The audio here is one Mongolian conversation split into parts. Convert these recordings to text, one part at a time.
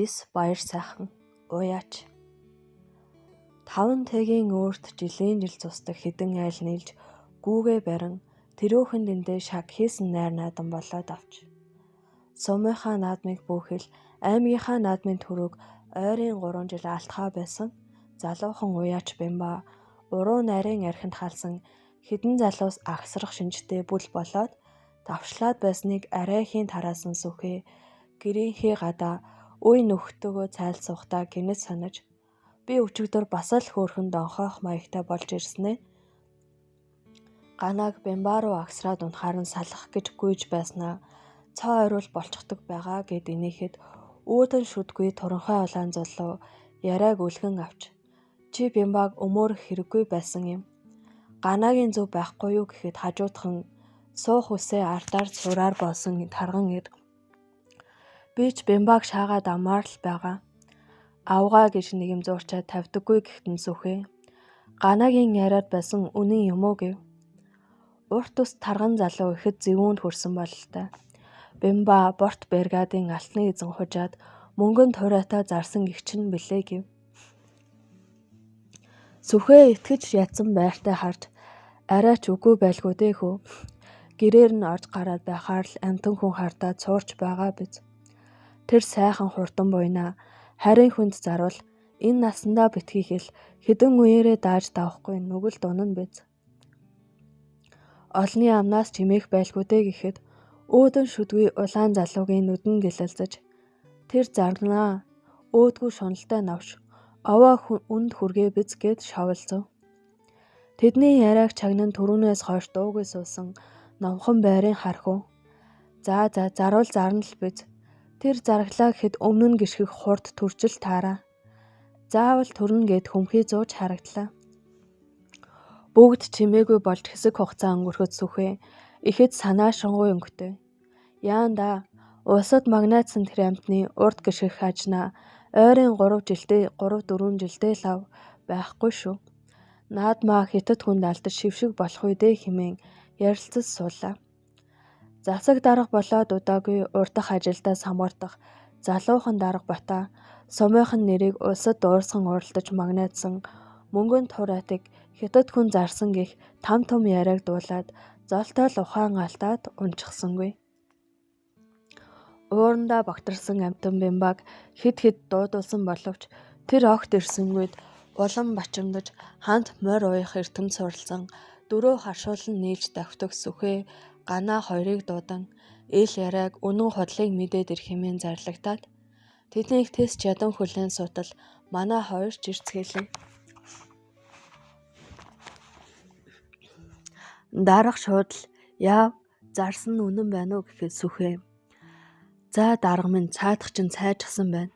Эс баяр сайхан уяач. 5 тэгийн өөрт жилийн жил цусдаг хэдэн айл нийлж гүүгээ барин тэрүүхэн дэндээ шаг хийсэн найр наадам болоод авч. Сумынхаа наадмыг бүхэл аймгийнхаа наадмын төрөг ойрын 3 жил алтхаа байсан залуухан уяач Бямба уруу найрын архинд халсан хэдэн залуус агсрах шинжтэй бүл болоод тавшлаад байсныг арайхийн тараасан сүхээ гэрийнхээ гадаа үе нөхдөөгөө цайлсуухдаа гинэт санаж би өчигдөр бас л хөөрхөн донхойх маягтай болж ирснээ. Ганааг Бямба руу агсраад унахаар нь салах гэж гүйж байснаа цоо ойрвол болчихдог байгаа гэд инээхэд үүдэн шүдгүй туранхай улаан золлоо яриаг үлгэн авч чи Бямбаг өмөөрөх хэрэггүй байсан юм. Ганагийн зөв байхгүй юу гэхэд хажуудхан суух үсээ ардаар сураар болсон тарган ир. Би ч Бямбаг шаагаад амаар л байгаа. Авгаа гэж нэг юм зуурчаад тавьдаггүй гэхтэн сүхээ. Ганагийн яриад байсан үнэн юм уу гэв. Урт ус тарган залуу ихэд зэвүүнд хүрсэн бололтой. Бямба борт бригадын алтны эзэн хужаад мөнгөн турайтаа зарсан гэгчин билээ гэв. Сүхээ итгэж ядсан байртай харж арайч үгүй байлгүй дээ хөө. Гэрээр нь орж гараад байхаар л амтан хүн хардаад цуурч байгаа биз. Тэр сайхан хурдан буйнаа харин хүнд зарвал энэ насандаа битгий хэл хэдэн үеэрээ дааж давахгүй нүгэл дунан биз. Олны амнаас чимээх байлгүй дээ гэхэд өөдөн шүдгүй улаан залуугийн нүдэн гэлэлзэж тэр зарнаа өөдгүү шуналтай навш овоо үнд хүргээ биз гэд шовлцов. Тэдний яриаг чагнан түрүүнээс хойш дуугүй суусан номхон байрын хархуу. За зарвал зарна л биз. Тэр зарглаа гэхэд өмнө нь гიშгэх хурд төржил таараа. Заавал төрнө гэд хөмхий зууж харагдлаа. Бүгд чимээгүй болж хэсэг хугацаа өнгөрөхөд сүхээ ихэд санаа шонгой өнгөтэй. Яанда улсад магнайтсан тэр амтны урд гიშгэх ажнаа ойрын 3 4 жилдээ лав байхгүй шүү. Наадмаа хятад хүнд алдаж шившиг болох үедээ хэмээн ярилцаж суулаа. Засаг дарга болоод удаагүй урдах ажилдаа самуурдах залуухан дарга Бата сумынхан нэрийг улсад дуурсхан уралдаж магнайтсан мөнгөн тураатыг хятад хүн зарсан гэх том яриаг дуулаад золтой л ухаан алдаад унчихсангүй. Уурандаа багтарсан амтан Бямбаг хэд дуудулсан боловч тэр огт ирсэнгүйд улам бачимдаж ханд морь ууях эртэм суралцсан дөрөө харшуулан нийлж давхдаг сүхээ Ганаа хоёрыг дуудан ил яриаг үнэн худлыг мэдээд ирэх хэмээн зарлагтаад тэднийг тэс чадан хүлээн суутал манай хоёр ч ирцгээлээ. Дарга шууд л яав зарсан нь үнэн байна уу гэхэд сүхээ. За дарга минь цаадах чинь цайжсан байна.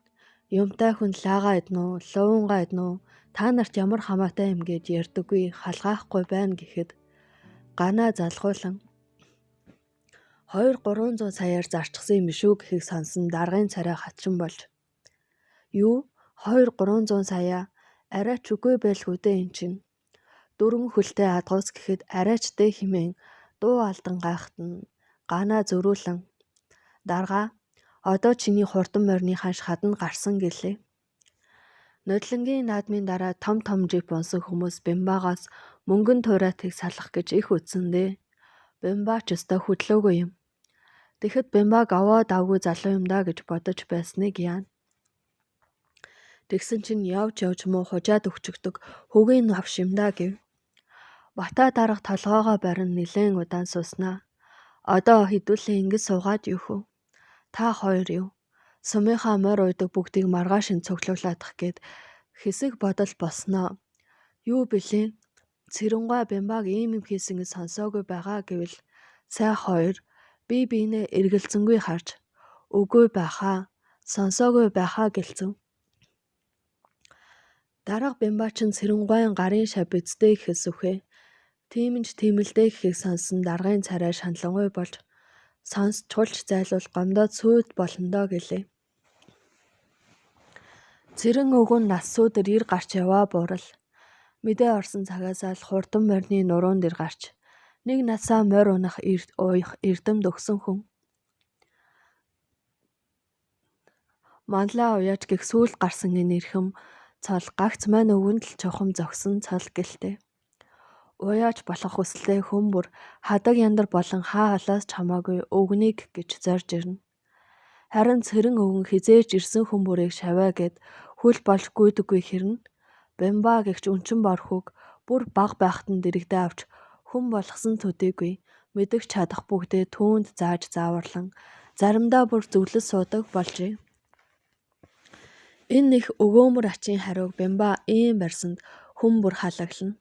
Юмтай хүн лаагаа иднэ үү, луунгаа иднэ үү, та нарт ямар хамаатай юм гээд ярьдаггүй халгаахгүй байна гэхэд Ганаа залгуулан 200-300 саяар зарчсан юм биш үү гэхийг сонсон даргын царай хатчин болж. Юу 200-300 сая арайч үгүй байлгүй дээ эн чинь. 4 хөлтэй адгуус гэхэд арайч дээ хэмээн дуу алдан гайхад нь Ганаа зөрүүлэн дарга одоо чиний хурдан морины ханш хаданд гарсан гэлээ. Нодлонгийн наадмын дараа том жип унсан хүмүүс Бямбагаас мөнгөн тураатыг салах гэж их үтсэн дээ. Бямба ч өстой хөдлөөгүй юм. Тэгэхэд Бямбаг овоо давгүй залуу юм даа гэж бодож байсныг яана. Тэгсэн чинь явж муу хужаад өгчөгдөг хөгийн навш юм даа гэв. Бата дарга толгоогоо барин нилээн удаан сууснаа. Одоо хідүүлээ ингэж суугаад юу хөө. Та хоёр юу? Сумынхаа морь уйдаг бүгдийг маргааш нь цуглуулах гээд хэсэг бодол болсноо. Юу билээ? Цэрэнгүй Бямбаг ийм юм хийсэн гэж сонсоогүй байгаа гэвэл сая хоёр би биенээ эргэлзэнгүй харж үгүй байхаа, сонсоогүй байхаа гэлцэв. Дарга Бямба чин Цэрэнгуйн гарын шав бидтэй гэхээс үхээ. Тийм л дээ гэхийг сонссон даргын царай шаналнгуй болж сонс чулж зайлуул гомдоод сүйд болондоо гэлээ. Цэрэн өвгөн нас сүүдэр ир гарч яваа буурал. Мэдээ орсон цагаасаа л хурдан морины нуруунд ир гарч нэг насаа морь унах эрдэмд өгсөн хүн. Манлаа уяаж гих сүүлд гарсан энэ эрхэм цол гагц маань өвгөнд л чухам зогсон цол гэлтэй. Уяаж болох хүслээ хүмбэр хадаг яндар болон хаа халаас ч хамаагүй өвгнийг гэж зорж ирнэ. Харин цэрэн өвгөн хизээж ирсэн хүмбэрийг шаваа гэд хүл болж гүйдэггүй хэрнэ. Бямба гэгч өнчин борхог бүр баг байхад нь дэрэгдээ авч хүн болгосон төдийгүй мэдэх чадах бүгдээ түүнд зааж зааварлан заримдаа бүр зөвлөс суудаг болжээ. Энэ их өгөөмөр ачийн хариуг Бямба ийм барьсанд хүн бүр халаглана.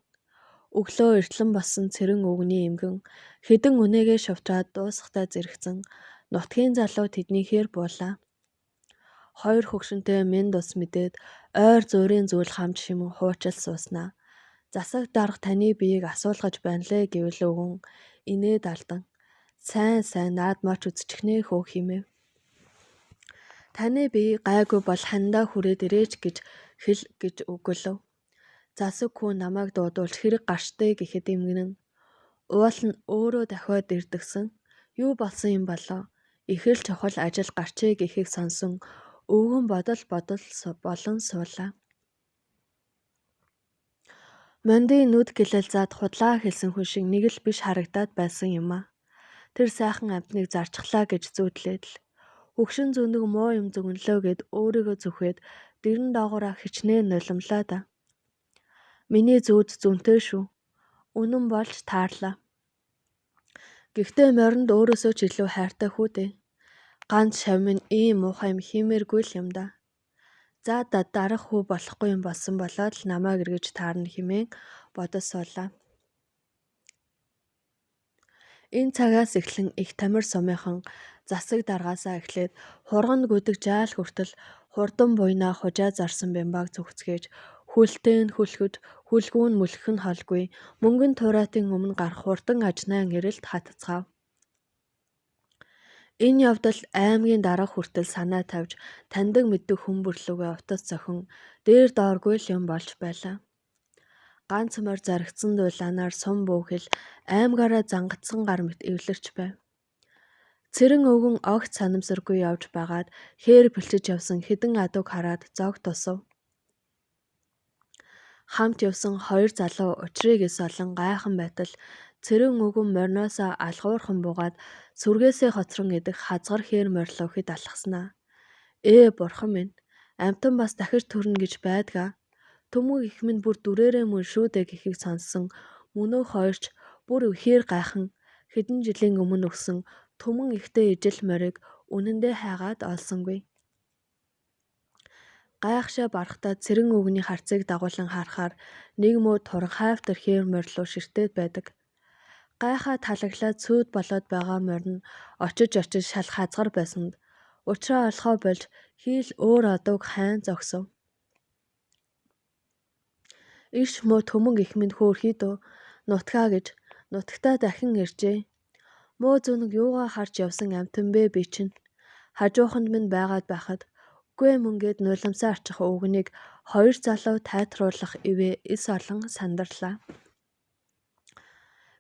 Өглөө эртлэн болсон цэрэн өвгний эмгэн хэдэн үнээгээ шувтраад дуусахтаа зэрэгцэн нутгийн залуу тэднийхээр буулаа. Хоёр хөгшөнтэй минь тус мэдээд ойр зуурын зүйл хамж шимэн хуучил сууснаа. Засаг дарга таны биеийг асуулгаж байна лээ гэвэл өвгөн инээд алдан. Сайн наадмаач үзчихнэ хөө химэв. Таны бие гайгүй бол хандаа хүрээд ирээч гэж өгөлөв. Засаг хүн намайг дуудуулж хэрэг гарчтэй гэхэд эмгэн нь уул нь өөрөө дахиад ирдэгсэн. Юу болсон юм болоо? Их л чухал ажил гарчээ гэхийг сонсон өвгөн бодол болон суулаа. Мондын нүд гэлэлзаад худлаа хэлсэн хүн шиг нэг л биш харагдаад байсан юм а. Тэр сайхан амтныг зарчглаа гэж зүүдлээд л. Хөгшин зүнэг муу юм зөгнлөө гэд өөрийгөө зүхээд дэрэн доогоороо хичнээн нулимлаа да. Миний зүүд зүнтэй шүү. Үнэн болж таарлаа. Гэхдээ моринд өөрөөсөө ч илүү хайртай хүү дээ. Ганц шав минь ийм муухай юм хиймээргүй л юм да. За дарах хүү болохгүй юм болсон болоод л намайг эргэж таарна хэмээн бодож суулаа. Энэ цагаас эхлэн их тамир сумынхан засаг даргаасаа эхлээд хурган гүдэг жаал хүртэл хурдан буйнаа хужаа зарсан Бямбаг зүгцгээж хүлтээн хүлхэж хүлгүүн мүлгэх нь холгүй мөнгөн туурайтын өмнө гарах хурдан ажнаан ирэлт хатцгаав. Энэ явдал аймгийн дарга хүртэл санаа тавьж таньдаг мэддэг хүн бүрлүүгээ утас зохин дээр дооргүй л юм болж байлаа. Ганц морь зарагдсан дулаанаар сум бүүхэл аймгаараа зангацсан гар мэт эвлэрч байв. Цэрэн өвгөн огт санамсаргүй явж байгаад хээр бэлчиж явсан хэдэн адуг хараад зог тусав. Хамт явсан хоёр залуу учрыг эс олон гайхан байтал цэрэн өвгөн мориноосоо алгуурхан буугаад сүргээсээ хоцрон идэх хазгар хээр морилоо хэд алхаснаа. Бурхан минь, амтан бас дахиж төрнө гэж байдгаа. Төмөг их минь бүр дүрээрээ мөн шүү дээ гэхийг сонссон мөнөө хоёрч бүр ихээр гайхан хэдэн жилийн өмнө өгсөн төмөн ихтэй ижил морийг үнэндээ хайгаад олсонгүй. Гайхшаа барахтаа цэрэн өвгний харцыг дагуулan харахаар нэг муу туранхайвтар хээр морилуу ширтээд байдаг. Гайхаа талаглаад сүйд болоод байгаа морин очиж шал хазгар байсанд учраа олохоо болж хийл өөр одууг хайн зогсов. Иш муу төмөн их минь хөөрхий дөө нутгаа гэж нутагтаа дахин иржээ. Муу зүнэг юугаа харж явсан амтан бэ би чинь. Хажууханд минь байгаад байхад үгүй мөнгээд нулимсаа арчих өвгнийг хоёр залуу тайтруулах ивэ эс олон сандарлаа.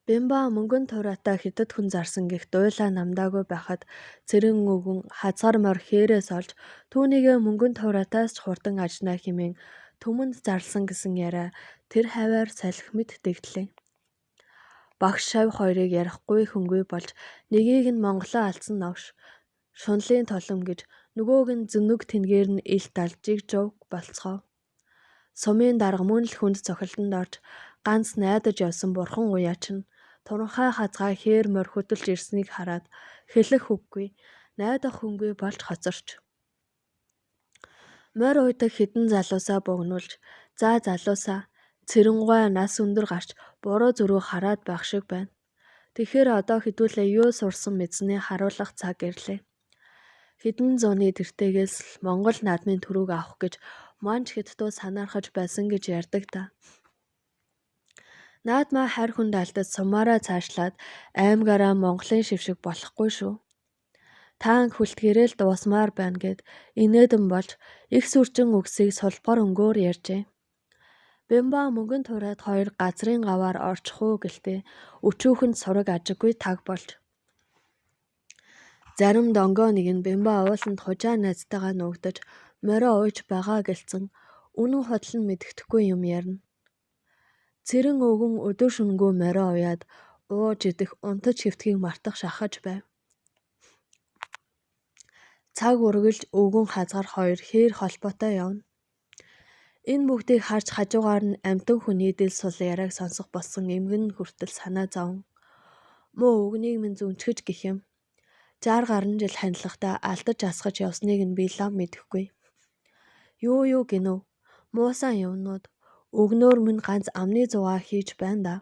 Бямба мөнгөн туурайтаа хятад хүн зарсан гих дуйлаа намдаагүй байхад цэрэн өвгөн хазгар мор хээрээс олж түүнийгээ мөнгөн туурайтаас ч хурдан ажнаа хэмээн төмөнд зарлсан гэсэн яриа тэр хаваар салхи мэт дэгдлээ. Багш шав хоёрыг ярихгүй хөнгүй болж нэгийг нь Монголоо алдсан новш шунлын толом гэж нөгөөг нь зүнэг тэнгээр нь илт алжиг жуг болцгоо. Сумын дарга мөн л хүнд цохилтонд орж ганц найдаж явсан бурхан уяач нь туранхай хазгай хээр морь хөдөлж ирснийг хараад хэлэх үггүй найдах хүнгүй болж хоцорч. Морь уйдаг хэдэн залуусаа богнуулж за залуусаа цэрэнгуй нас өндөр гарч буруу зүрүү хараад байх шиг байна. Тэгэхээр одоо хэдүүлээ юу сурсан мэдснээ харуулах цаг ирлээ. Хэдэн зууны тэртээс л Монгол наадмын төрөг авах гэж манч хэдтүү санаархаж байсан гэж ярьдаг та. Наадмаа хайр хүнд алдаж сумаараа цаашлаад аймгаараа Монголын шившиг болохгүй шүү. Таанг хүлтгэрэл дуусмаар байна гэд инээдэн болж их сүрчин үгсийг сулбар өнгөөр ярьжээ. Бямба мөнгөн тураад хоёр газрын гаваар орчих уу гэлтэй өчүүхэнд сураг ажиггүй таг болж. Зарим донгоо нэг нь бямба ууланд хужаа найзтайгаа нуугдаж морио ууж байгаа гэлцэн үнэн худал нь мэддэхгүй юм ярина. Цэрэн өвгөн өдөр шөнөгүй морио уяад ууж идэх унтаж хэвтгийг мартах шахаж байв. Цаг үргэлж өвгөн хазгаар хоёр хээр холбоотой явна. Энэ бүгдийг харж хажуугаар нь амтан хүний дэл сул яриаг сонсох болсон эмгэн хүртэл санаа зовн. Мөө өвгнийг минь зүнчгэж гэх юм. 60 гаруй жил ханилгатай алдаж асгаж явсныг нь би лав мэдэхгүй. Юу гинөө. Муусан юмнууд өгнөөр минь ганц амны зугаа хийж байна да.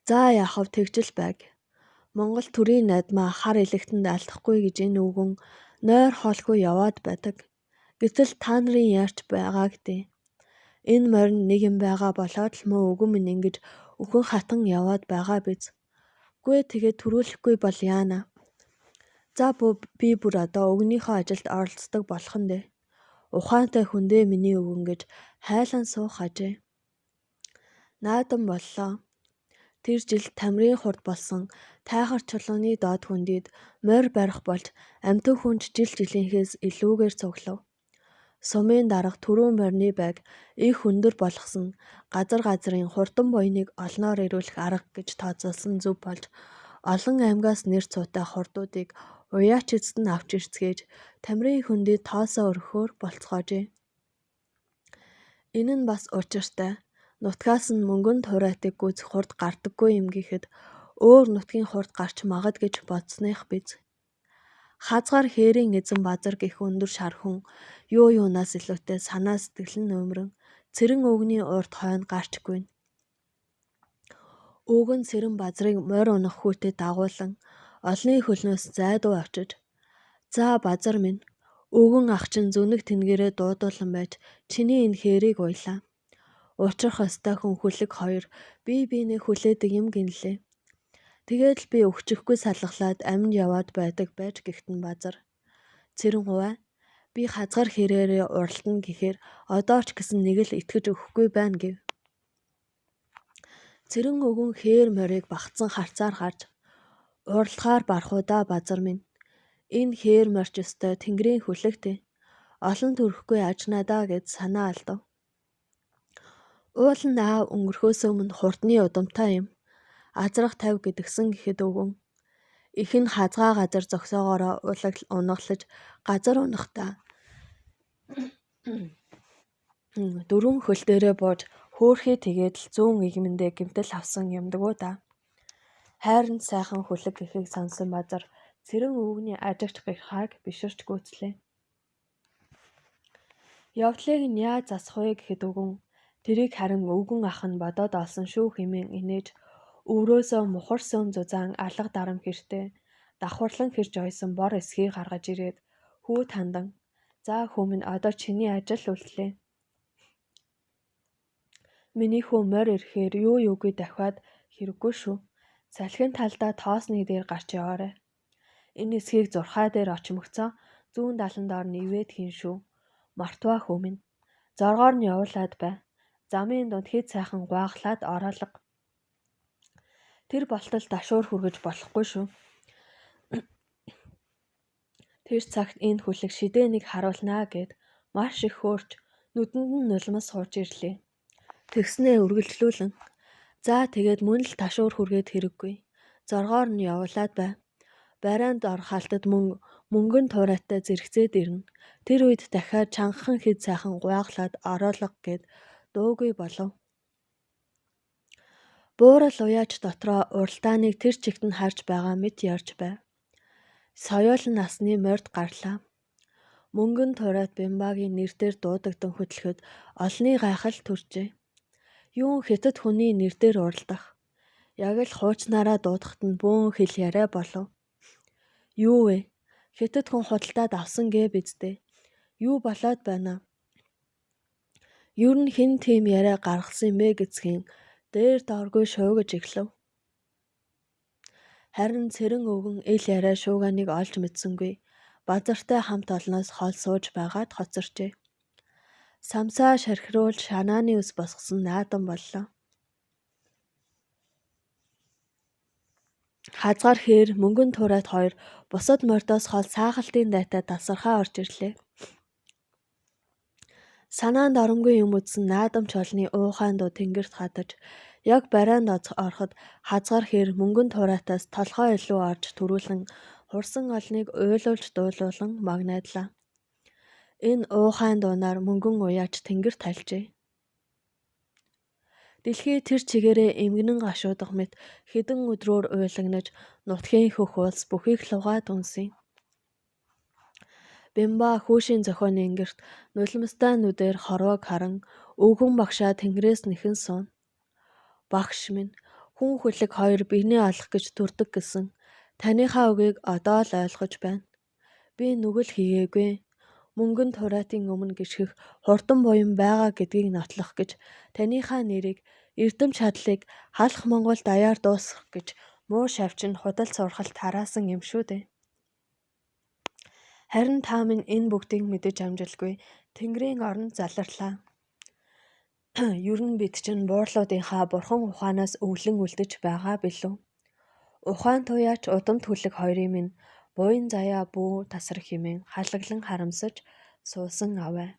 За яахав тэгжил байг. Монгол төрийн найдмаа хар элэгтэнд алдахгүй гэж энэ өвгөн нойр хоолгүй яваад байдаг. Гэтэл та нарын яарч байгаа гэдэг. Энэ морин нэг юм байгаа болоод л мөө өвгөн минь ингэж өхөн хатан яваад байгаа биз. Гүй тэгээд төрүүлэхгүй бол яана. За би бүр одоо өвгнийхөө ажилд оролцдог болох нь дээ. Ухаантай хүндээ миний өвгөн гэж хайлан суух ажээ. Наадан боллоо. Тэр жил тамирын хурд болсон тайхар чулууны доод хүндийд морь барих болж амтан хүнд жилийнхээс илүүгээр цуглав. Сумын дарга түрүүн морины байг их өндөр болгосон газрын хурдан буйныг олноор ирүүлэх арга гэж тооцоолсон зүв болж олон аймгаас нэр цуутай хурдуудыг уяач эзэд нь авч ирцгээж тамирын хүндийд тоосоо өргөхөөр болцгоожээ. Энэ нь бас учиртай. Нутгаас нь мөнгөн туурайтыг гүйцэх хурд гардаггүй юм гэхэд өөр нутгийн хурд гарч магад гэж бодсных биз. Хазгаар хээрийн эзэн базар гих өндөр шар хүн юунаас илүүтэй санаа сэтгэл нь өмрөн цэрэн өвгний урд хойно гарчгүй. Өвгөн цэрэн базрыг морь унах хүүтэд дагуулan олны хөлнөөс зайдуу авчиж за базар минь өвгөн ах чинь зүнэг тэнгэрээ дуудуулан байж чиний энэ хээрийг уйлаа. Учрах өстой хүн хүлэг хоёр бие биенээ хүлээдэг юм гинлээ. Тэгээд л би өгчихгүй салглаад аминд яваад байдаг байж гихтэн базар. Цэрэн хуваа би хазгаар хэрээрээ уралдана гэхээр одоо ч гэсэн нэг л итгэж өгөхгүй байна гэв. Цэрэн өвгөн хээр морийг багтсан харцаар харж уралдахаар бархуудаа базар минь. Энэ хээр морч өстой тэнгэрийн хүлэгтэй. Олон төрөхгүй аж надаа гэд санаа алдав. Уулын аав өнгөрөхөөс өмнө хурдны удамтай юм. Азрах 50 гэдгсэн гэхэд өвгөн. Их нь хазгаа газар зогсоогоороо унаглаж газар унахтаа. Дөрвөн хөл дээрээ бууж хөөхий тэгээд л зүүн игмэндээ гэмтэл авсан юмдгүү да. Хайранд сайхан хүлэг гэхийг сонсон базар цэрэн өвгний ажигч гихааг биширч гүйцлээ. Явдлыг нь яаж засах вэ гэхэд өвгөн тэрийг харин өвгөн ах нь бодоод олсон шүү хэмээн инээж өврөөсөө мухар сөм зузаан алга дарам хэртэй давхарлан хэрж ойсон бор эсхийг гаргаж ирээд хүү тандан за хүмүн одоо чиний ажил үлдлээ. Миний хүү морь ирэхээр юугүй дахиад хэрэггүй шүү. Салхин талдаа тоосны дээр гарч яваарай. Энэ эсхийг зурхаа дээр очимогцоо зүүн далан доор нэвээд хийн шүү. Мартваа хүмүн. Зоргоор нь явуулаад бай. Замын дунд хэд сайхан гуайглаад ороолго. Тэр болтол дашуур хүргэж болохгүй шүү. Тэр цагт энэ хүлэг шидээнэг харуулнаа гэд маш их хөөрч нүдэнд нь нулимс сууж ирлээ. Тэгснээ үргэлжлүүлэн. За тэгээд мөн л ташуур хүргээд хэрэггүй. Зоргоор нь явуулаад бай. Барайнд орох халтад мөнгөн туурайтай зэрэгцээд ирнэ. Тэр үед дахиад чангахан хэд сайхан гуайглаад ороолго гэд дуугүй болов. Буурал уяач дотроо уралдааныг тэр чигт нь харж байгаа мэт ярьж байв. Соёолын насны морьд гарлаа. Мөнгөн туурайт бямбагийн нэрээр дуудагдан хөтлөхөд олны гайхал төржээ. Юун хятад хүний нэрээр уралдах. Яг л хуучнаараа дуудахад нь бөөн хэл яриа болов. Юу вэ? Хятад хүн худалдаад авсан гээ биздээ. Юу болоод байна? Юу н хэн тийм яриа гаргасан бэ гэцгийн дээр дооргүй шуугаж эхлэв. Харин цэрэн өвгөн ил яриа шууганыг олж мэдсэнгүй. Базартай хамт олноос хол сууж байгаад хоцорчээ. Самсаа шархируул шанааны ус босгосон наадан боллоо. Хазгаар хээр мөнгөн туурайт хоёр бусад мордоос хол саахалтын дайтай тасархаа орж ирлээ. Санаанд оромгүй юм үзсэн наадамч олны уухайн дуу тэнгэрт хадаж яг барайнд ороход хазгаар хээр мөнгөн туурайтаас толгой илүү орж төрүүлэн хурсан олныг уйлуулж дуулуулан магнайдлаа. Энэ уухайн дуунаар мөнгөн уяач тэнгэр тальжээ. Дэлхий тэр чигээрээ эмгэнэн гашуудах мэт хэдэн өдрөөр уйлагнаж нутгийн хөх улс бүхийг лугаад үнсэн. Бямба хүүшийн зохионы ингэрт нулимстай нүдээр хорвоог харан өвгөн багшаа тэнгэрээс нэхэн сууна. Багш минь хүн хүлэг хоёр биенээ олох гэж төрдөг гэсэн таныхаа үгийг одоо л ойлгож байна. Би нүгэл хийгээгүй. Мөнгөн тураатын өмнө гიშгэх хурдан буян байгаа гэдгийг нотлох гэж таныхаа нэрийг эрдэм чадлыг халах Монгол даяар дуусгах гэж муу шавчин худал сургалт тараасан юм шүү дээ. Харин та минь энэ бүгдийг мэдэж амжилгүй Тэнгэрийн оронд заларлаа. Ер нь бид чинь буурлуудынхаа бурхан ухаанаас өвлөн үлдэж байгаа билүү? Ухаан туяач удамт хүлэг хоёрын минь буян заяа бүү тасрах хэмээн халаглан харамсаж суусан аваа.